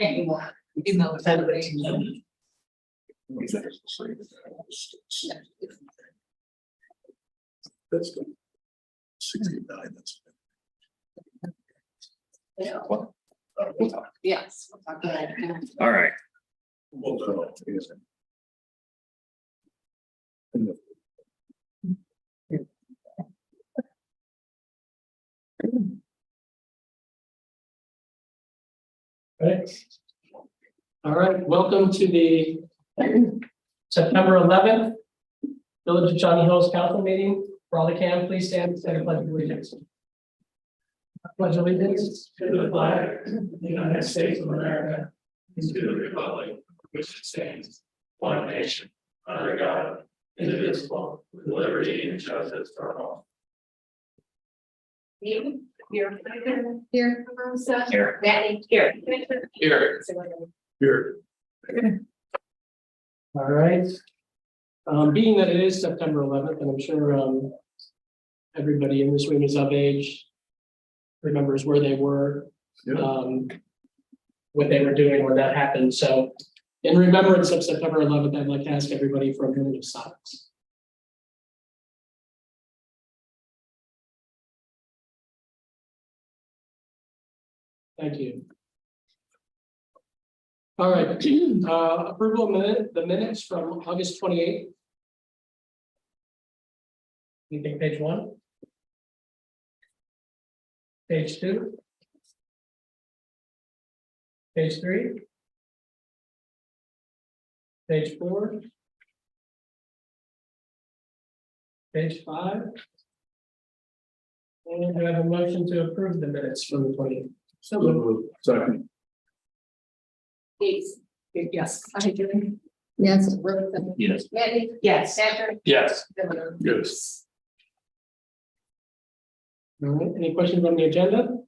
Anymore, even though it's everybody. That's good. 69, that's. Yeah. What? Yes. We'll talk about it. All right. All right, welcome to the September 11th Village of Shawnee Hills Council meeting. For all that can, please stand and say the pledge of allegiance. Pledge allegiance to the flag of the United States of America and to the republic which it stands, one nation, under God, indivisible, with liberty and justice for all. Here. Here. Here. Maddie, here. Here. Here. All right. Being that it is September 11th, and I'm sure everybody in this room is of age, remembers where they were, what they were doing when that happened. So in remembrance of September 11th, I'd like to ask everybody for a minute of silence. Thank you. All right, approval of the minutes from August 28th. You think page 1? Page 2? Page 3? Page 4? Page 5? And do I have a motion to approve the minutes from the 28th? Second. Please. Yes. I do. Yes. Yes. Maddie. Yes. Patrick. Yes. Yes. All right, any questions on the agenda?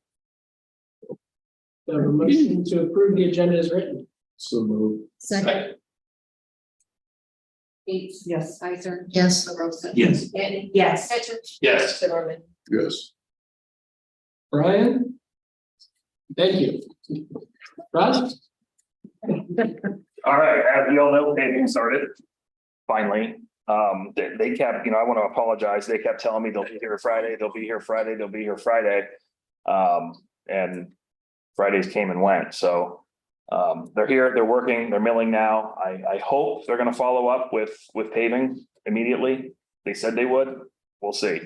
The motion to approve the agenda is written. So move. Second. Please. Yes. Isaac. Yes. LaRosa. Yes. Maddie. Yes. Patrick. Yes. Zimmerman. Yes. Brian? Thank you. Russ? All right, as we all know, paving started. Finally, they kept, I want to apologize. They kept telling me they'll be here Friday, they'll be here Friday, they'll be here Friday. And Fridays came and went, so they're here, they're working, they're milling now. I hope they're gonna follow up with paving immediately. They said they would, we'll see.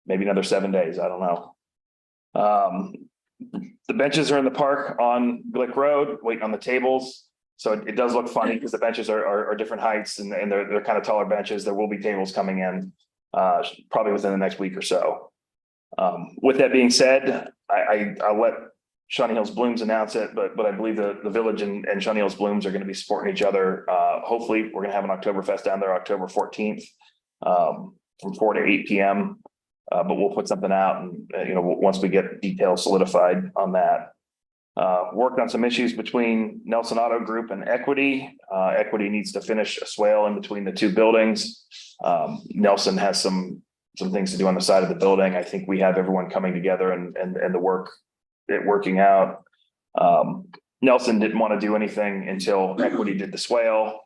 Maybe another 7 days, I don't know. The benches are in the park on Glick Road, waiting on the tables. So it does look funny because the benches are different heights and they're kind of taller benches. There will be tables coming in probably within the next week or so. With that being said, I'll let Shawnee Hills Blooms announce it, but I believe the village and Shawnee Hills Blooms are going to be supporting each other. Hopefully we're going to have an Oktoberfest down there October 14th from 4 to 8 p.m. But we'll put something out and, once we get details solidified on that. Worked on some issues between Nelson Auto Group and Equity. Equity needs to finish a swale in between the two buildings. Nelson has some things to do on the side of the building. I think we have everyone coming together and the working out. Nelson didn't want to do anything until Equity did the swale.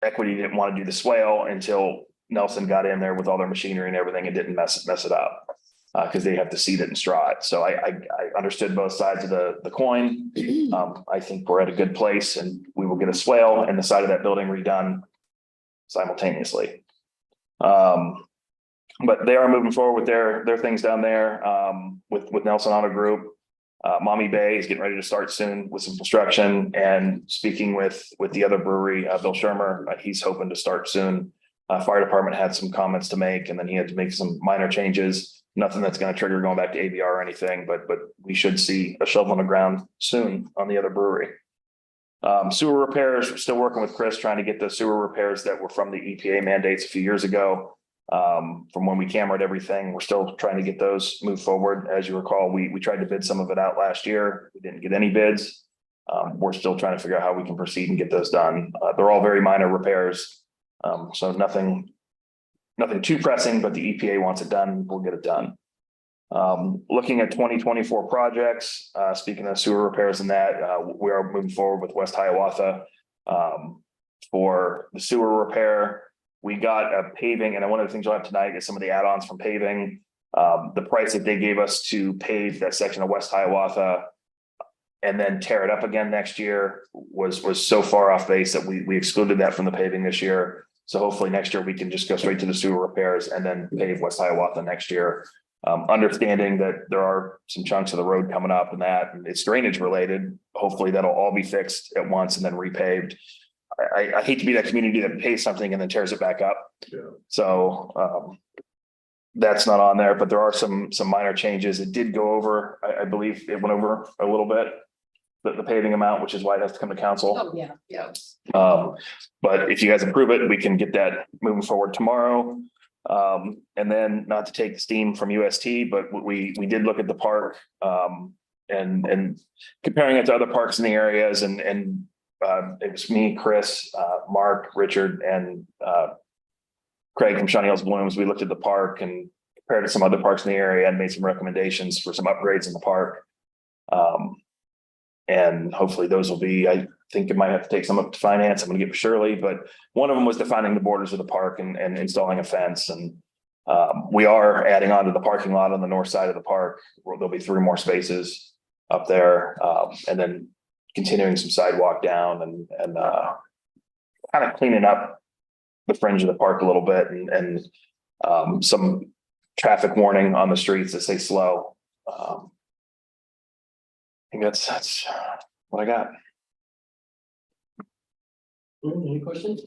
Equity didn't want to do the swale until Nelson got in there with all their machinery and everything and didn't mess it up because they have to seed it and straw it. So I understood both sides of the coin. I think we're at a good place and we will get a swale and the side of that building redone simultaneously. But they are moving forward with their things down there with Nelson Auto Group. Mommy Bay is getting ready to start soon with some construction, and speaking with the other brewery, Bill Shermer, he's hoping to start soon. Fire department had some comments to make, and then he had to make some minor changes. Nothing that's going to trigger going back to ABR or anything, but we should see a shovel on the ground soon on the other brewery. Sewer repairs, we're still working with Chris trying to get the sewer repairs that were from the EPA mandates a few years ago. From when we cameraed everything, we're still trying to get those moved forward. As you recall, we tried to bid some of it out last year. We didn't get any bids. We're still trying to figure out how we can proceed and get those done. They're all very minor repairs. So nothing too pressing, but the EPA wants it done. We'll get it done. Looking at 2024 projects, speaking of sewer repairs and that, we are moving forward with West Hiawatha. For the sewer repair, we got a paving, and one of the things you'll have tonight is some of the add-ons from paving. The price that they gave us to pave that section of West Hiawatha and then tear it up again next year was so far off base that we excluded that from the paving this year. So hopefully next year we can just go straight to the sewer repairs and then pave West Hiawatha next year. Understanding that there are some chunks of the road coming up and that and it's drainage related. Hopefully that'll all be fixed at once and then repaved. I hate to be that community that pays something and then tears it back up. Yeah. So that's not on there, but there are some minor changes. It did go over, I believe it went over a little bit, the paving amount, which is why it has to come to council. Oh, yeah, yeah. But if you guys approve it, we can get that moving forward tomorrow. And then not to take the steam from UST, but we did look at the park and comparing it to other parks in the areas and it was me, Chris, Mark, Richard, and Craig from Shawnee Blooms. We looked at the park and compared to some other parks in the area and made some recommendations for some upgrades in the park. And hopefully those will be, I think it might have to take some up to finance. I'm gonna get with Shirley, but one of them was defining the borders of the park and installing a fence. And we are adding on to the parking lot on the north side of the park where there'll be 3 more spaces up there. And then continuing some sidewalk down and kind of cleaning up the fringe of the park a little bit and some traffic warning on the streets that say slow. I think that's what I got. Any questions?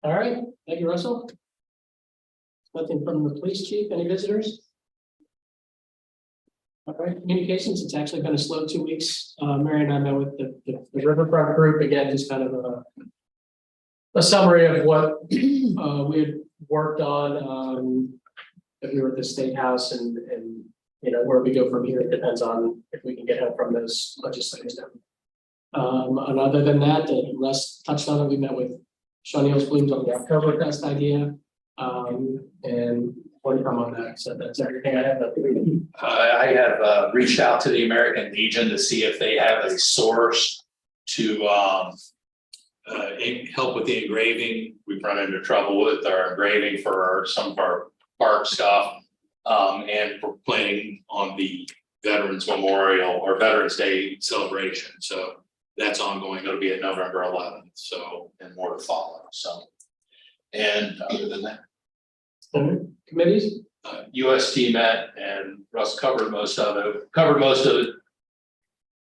All right, thank you, Russell. Nothing from the police chief, any visitors? All right, communications, it's actually been a slow 2 weeks. Mary and I met with the Riverfront group, again, just kind of a summary of what we had worked on, if we were at the State House and you know, where we go from here, it depends on if we can get help from those legislators now. And other than that, Russ touched on it, we met with Shawnee Blooms on the Oktoberfest idea. And what do you come on that? So that's everything I have. I have reached out to the American Legion to see if they have a source to help with the engraving. We've run into trouble with our engraving for some of our park stuff. And we're planning on the Veterans Memorial or Veterans Day celebration. So that's ongoing. It'll be at November 11th. So, and more to follow. So, and other than that, committees? UST met and Russ covered most of it.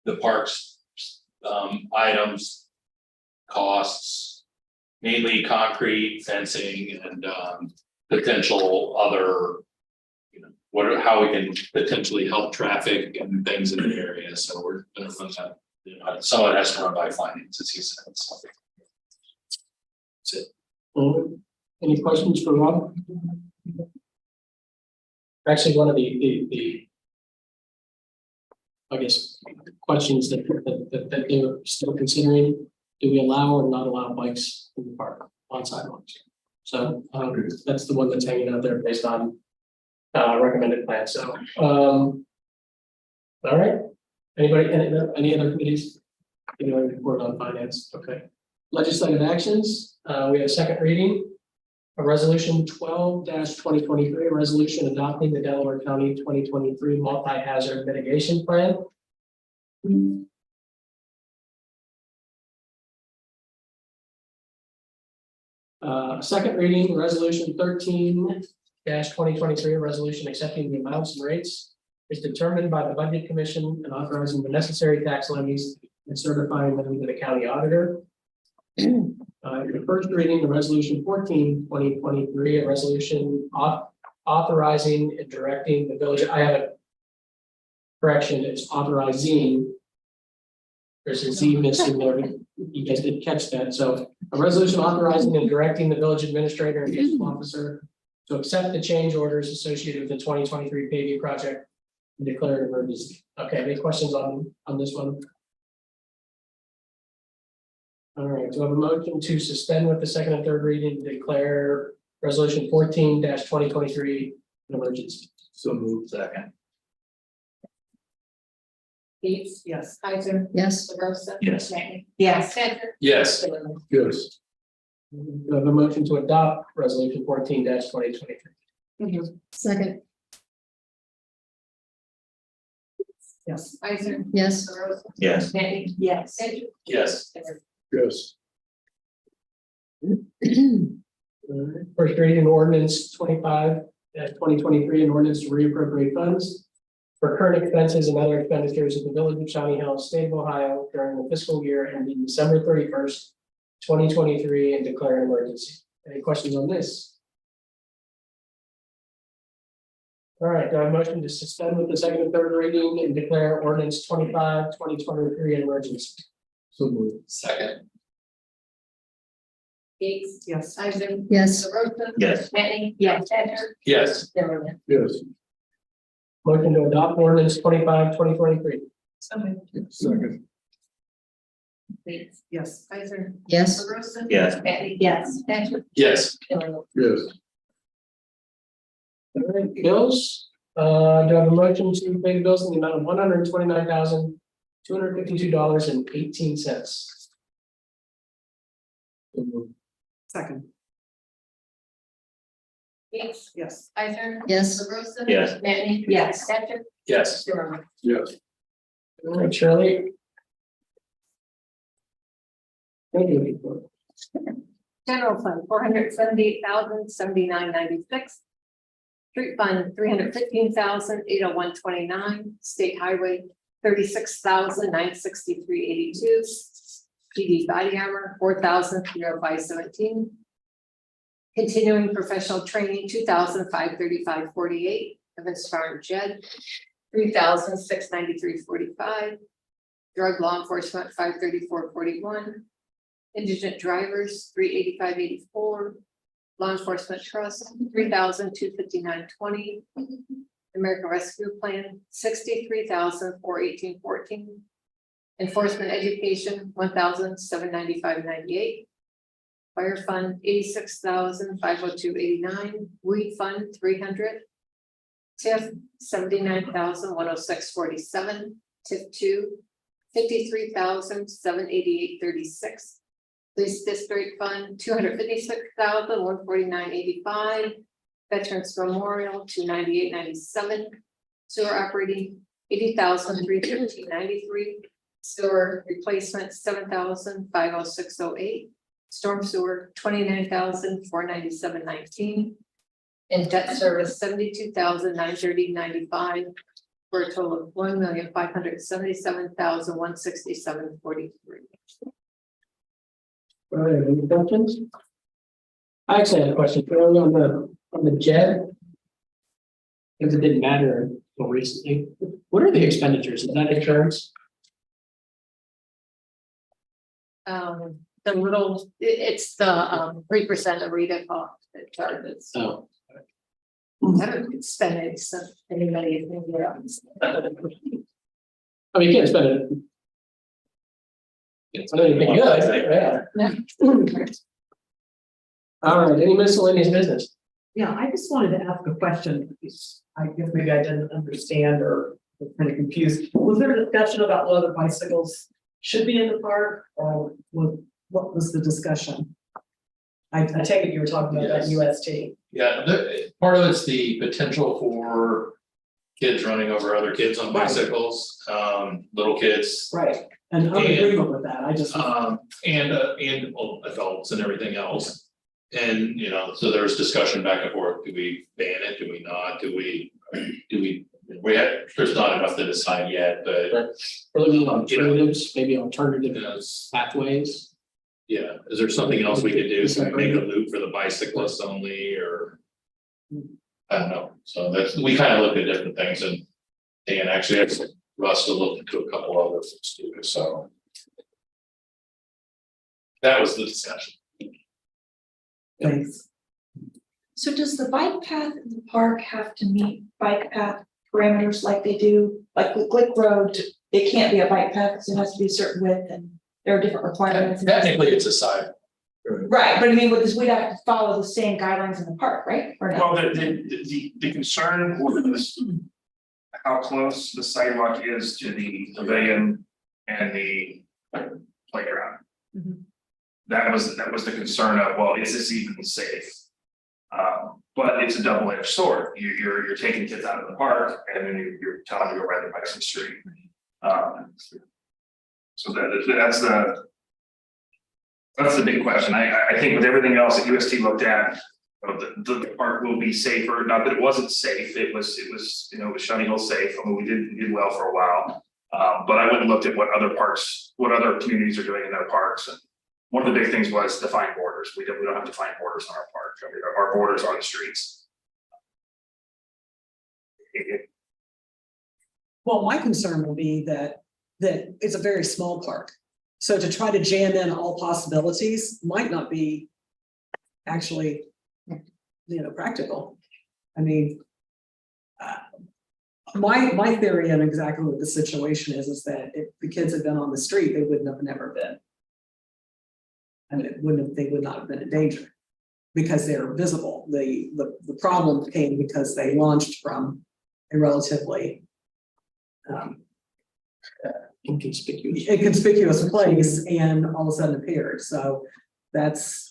The parks items, costs, mainly concrete, fencing, and potential other, you know, how we can potentially help traffic and things in the area. So we're gonna run that. You know, some of it has to run by finances, he said. So that's it. Any questions for Rob? Actually, one of the I guess questions that they were still considering: do we allow or not allow bikes in the park on sidewalks? So that's the one that's hanging out there based on recommended plan. So all right. Anybody? Any other committees? Anyone report on finance? Okay. Legislative actions. We have a second reading. A resolution 12-2023, a resolution adopting the Delaware County 2023 multi-hazard mitigation plan. Second reading, resolution 13-2023, a resolution accepting the amounts and rates is determined by the Budget Commission and authorizing the necessary tax levies and certifying them to the county auditor. The first reading, the resolution 14-2023, a resolution authorizing and directing the village. I have a correction, it's authorizing. There's a Z missing there. You guys didn't catch that. So a resolution authorizing and directing the village administrator and fiscal officer to accept the change orders associated with the 2023 paving project and declare an emergency. Okay, any questions on this one? All right, do I have a motion to suspend with the second and third reading to declare resolution 14-2023 an emergency? So moved. Second. Gates. Yes. Kaiser. Yes. LaRosa. Yes. Manning. Yes. Patrick. Yes. Yes. Do I have a motion to adopt resolution 14-2023? Second. Yes. Kaiser. Yes. LaRosa. Yes. Manning. Yes. Patrick. Yes. Yes. First reading ordinance 25-2023, an ordinance to reappropriate funds for current expenses and other expenditures of the village of Shawnee Hills, state of Ohio during the fiscal year ending December 31st, 2023, and declare an emergency. Any questions on this? All right, do I have a motion to suspend with the second and third reading and declare ordinance 25-2023 an emergency? So moved. Second. Gates. Yes. Kaiser. Yes. LaRosa. Yes. Manning. Yes. Patrick. Yes. Zimmerman. Yes. Motion to adopt ordinance 25-2023. Second. Gates. Yes. Kaiser. Yes. LaRosa. Yes. Manning. Yes. Patrick. Yes. Zimmerman. Yes. All right, bills, do I have a motion to pay the bills in the amount of $129,252.18? So moved. Second. Gates. Yes. Kaiser. Yes. LaRosa. Yes. Manning. Yes. Patrick. Yes. Zimmerman. Yes. All right, Shirley. Thank you. General fund, $478,079.96. Street fund, $315,801.29. State highway, $36,963.82. PD body armor, $4,305.17. Continuing professional training, $2,535.48. Evans Farm Jed, $3,693.45. Drug law enforcement, $534.41. Indigent drivers, $385.84. Law enforcement trust, $3,259.20. American Rescue Plan, $63,418.14. Enforcement education, $1,795.98. Fire fund, $86,502.89. Weed fund, $300. TIF, $79,106.47. TIF 2, $53,788.36. Police District Fund, $256,149.85. Veterans Memorial, $298.97. Sewer operating, $80,315.93. Sewer replacement, $7,506.08. Storm sewer, $29,497.19. And debt service, $72,930.95. For a total of $1,577,167.43. All right, any questions? I actually had a question on the JED. Because it didn't matter until recently. What are the expenditures? Is that insurance? The little, it's the 3% of Rita cost that charges. Oh. I haven't spent it, so anybody is gonna get on. I mean, you can't spend it. It's not anything good, yeah. All right, any miscellaneous business? Yeah, I just wanted to ask a question. I guess maybe I didn't understand or was kind of confused. Was there a discussion about whether bicycles should be in the park or what was the discussion? I take it you were talking about that UST. Yeah, part of it's the potential for kids running over other kids on Right. bicycles, little kids. Right, and I'm in agreement with that. I just. And adults and everything else. And, you know, so there's discussion back and forth, do we ban it, do we not, there's not enough to decide yet, but. We're looking at alternatives, maybe alternative Yes. pathways. Yeah, is there something else we could do to make a loop for the bicyclists only, or? I don't know, so we kind of looked at different things and actually asked Russ to look into a couple other things too, so. That was the discussion. Thanks. So does the bike path in the park have to meet bike path parameters like they do, like with Glick Road? It can't be a bike path because it has to be a certain width and there are different requirements. Technically, it's a Right, but I mean, we'd have to follow the same guidelines in the park, right? Or Well, no? the concern was how close the sidewalk is to the pavilion and the playground. Mhm. That was the concern of, well, is this even safe? But it's a double-edged sword. You're taking kids out of the park and then you're telling them to go ride their bikes on the street. So that's the big question. I think with everything else that UST looked at, the park will be safer. Not that it wasn't safe. It was, you know, it was Shawnee Hill safe. I mean, we did well for a while. But I went and looked at what other parks, what other communities are doing in their parks. And one of the big things was define borders. We don't have to define borders on our park. I mean, our borders are the streets. Well, my concern will be that it's a very small park. So to try to jam in all possibilities might not be actually, practical. I mean, my theory on exactly what the situation is that if the kids had been on the street, they wouldn't have never been. And they would not have been in danger because they're visible. The problem came because they launched from a relatively inconspicuous place and all of a sudden appeared. So that's.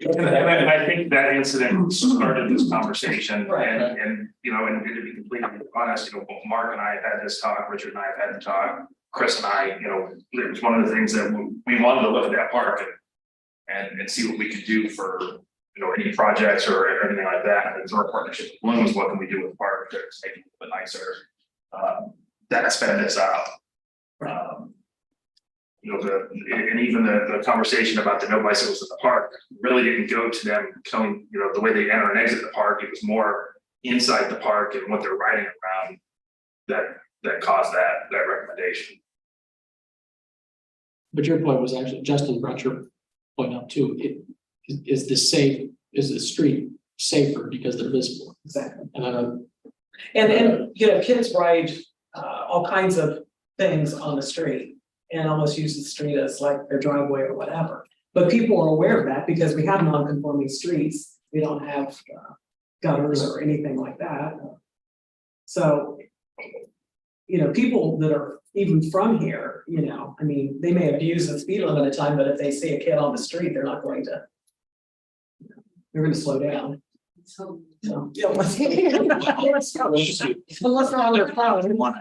And I think that incident started this conversation, Right. and to be completely honest, both Mark and I have had this talk, Richard and I have had the talk, Chris and I, it was one of the things that we wanted to look at that park and see what we could do for, any projects or anything like that. And our partnership with Bloom was what can we do with the park to make it a bit nicer, that spend this out. And even the conversation about the no bicycles in the park really didn't go to them telling, the way they enter and exit the park. It was more inside the park and what they're riding around that caused that recommendation. But your point was actually, Justin brought your point up too. Is the street safer because they're visible? Exactly. And Kids ride all kinds of things on the street and almost use the street as like their driveway or whatever. But people are aware of that because we have non-conforming streets. We don't have gutters or anything like that. So, people that are even from here, I mean, they may abuse the speed limit at a time, but if they see a kid on the street, they're not going to. They're going to slow down. So, yeah, unless they're on their phone. Can I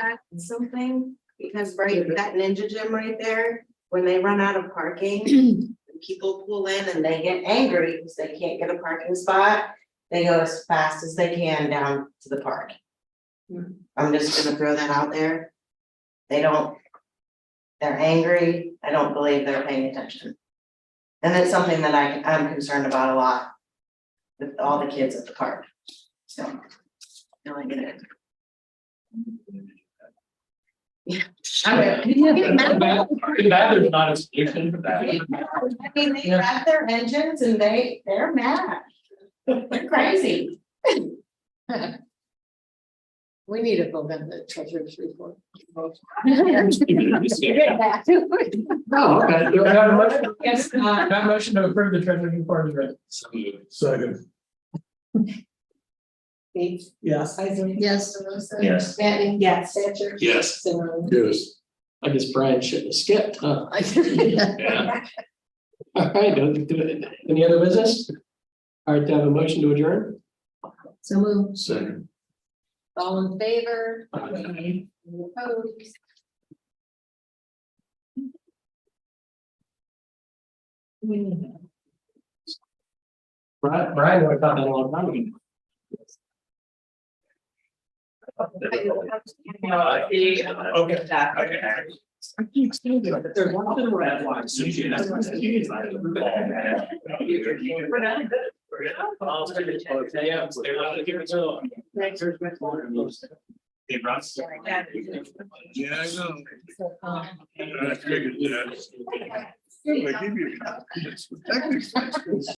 add something? Because that ninja gym right there, when they run out of parking, people pull in and they get angry because they can't get a parking spot. They go as fast as they can down to the park. I'm just gonna throw that out there. They're angry. I don't believe they're paying attention. And it's something that I'm concerned about a lot with all the kids at the park. So. I get it. Yeah. there's not a solution for that. I mean, they have their engines and they're mad. They're crazy. We need to vote on the treasurer's report. Oh, okay. Do I have a motion? Yes. That motion to approve the treasury report is read. Second. Bates. Yes. Isaac. Yes. Yes. Manning. Yes. Sancher. Yes. Zimmerman. Yes. I guess Brian shouldn't have skipped, huh? Yeah. All right, any other business? All right, to have a motion to adjourn? So move. Second. All in favor? Aye. Any opposed? Brian would have done that a long time ago. Okay. There's one other red line. Hey, Russ. Yeah, I know. I figured that. I give you a copy.